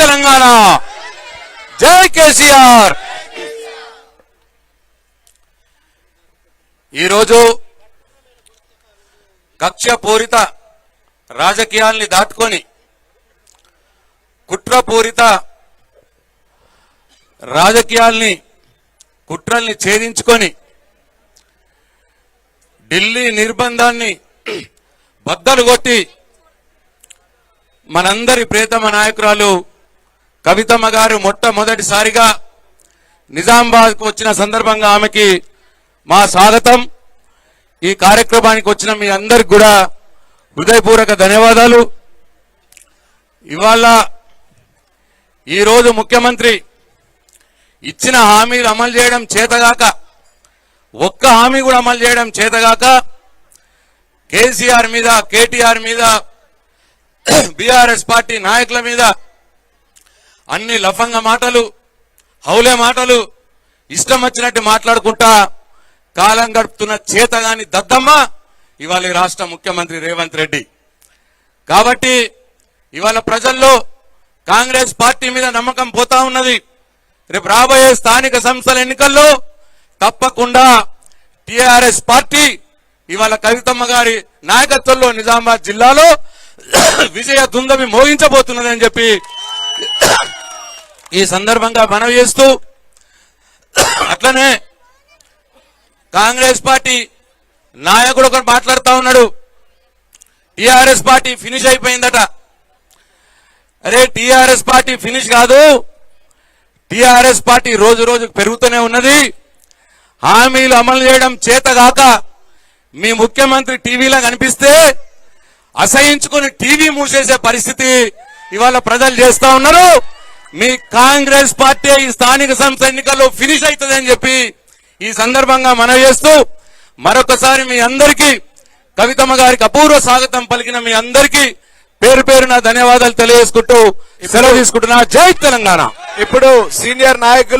తెలంగాణ, జై కేసీఆర్. ఈరోజు కక్షపూరిత రాజకీయాల్ని దాటుకొని కుట్రపూరిత రాజకీయాల్ని కుట్రల్ని ఛేదించుకొని ఢిల్లీ నిర్బంధాన్ని బద్దలు కొట్టి మనందరి ప్రియతమ నాయకురాలు కవితమ్మ గారు మొట్టమొదటిసారిగా నిజామాబాద్కు వచ్చిన సందర్భంగా ఆమెకి మా స్వాగతం. ఈ కార్యక్రమానికి వచ్చిన మీ అందరికి కూడా హృదయపూర్వక ధన్యవాదాలు. ఇవాళ ఈరోజు ముఖ్యమంత్రి ఇచ్చిన హామీలు అమలు చేయడం చేతగాక, ఒక్క హామీ కూడా అమలు చేయడం చేతగాక కేసీఆర్ మీద, కేటీఆర్ మీద, బీఆర్ఎస్ పార్టీ నాయకుల మీద అన్ని లఫంగ మాటలు, హౌలే మాటలు, ఇష్టం వచ్చినట్టు మాట్లాడుకుంటా కాలం గడుపుతున్న చేతగాని దద్దమ్మ ఇవాళ ఈ రాష్ట్ర ముఖ్యమంత్రి రేవంత్ రెడ్డి. కాబట్టి ఇవాళ ప్రజల్లో కాంగ్రెస్ పార్టీ మీద నమ్మకం పోతా ఉన్నది. రేపు రాబోయే స్థానిక సంస్థల ఎన్నికల్లో తప్పకుండా టీఆర్ఎస్ పార్టీ ఇవాళ కవితమ్మ గారి నాయకత్వంలో నిజామాబాద్ జిల్లాలో విజయ దుందమి మోగించబోతున్నదని చెప్పి ఈ సందర్భంగా మనవి చేస్తూ, అట్లనే కాంగ్రెస్ పార్టీ నాయకుడు ఒకరు మాట్లాడుతూ ఉన్నాడు, టీఆర్ఎస్ పార్టీ ఫినిష్ అయిపోయిందట. అరే టీఆర్ఎస్ పార్టీ ఫినిష్ కాదు, టీఆర్ఎస్ పార్టీ రోజు రోజుకు పెరుగుతూనే ఉన్నది. హామీలు అమలు చేయడం చేతగాక మీ ముఖ్యమంత్రి టీవీలో కనిపిస్తే అసహించుకుని టీవీ మూసేసే పరిస్థితి ఇవాళ ప్రజలు చేస్తా ఉన్నారు. మీ కాంగ్రెస్ పార్టీ ఈ స్థానిక సంస్థ ఎన్నికల్లో ఫినిష్ అవుతుందని చెప్పి ఈ సందర్భంగా మనవి చేస్తూ మరొకసారి మీ అందరికీ కవితమ్మ గారికి అపూర్వ స్వాగతం పలికిన మీ అందరికీ పేరు పేరున ధన్యవాదాలు తెలియజేసుకుంటూ సెలవు తీసుకుంటున్నా. జై తెలంగాణ. ఇప్పుడు సీనియర్ నాయకులు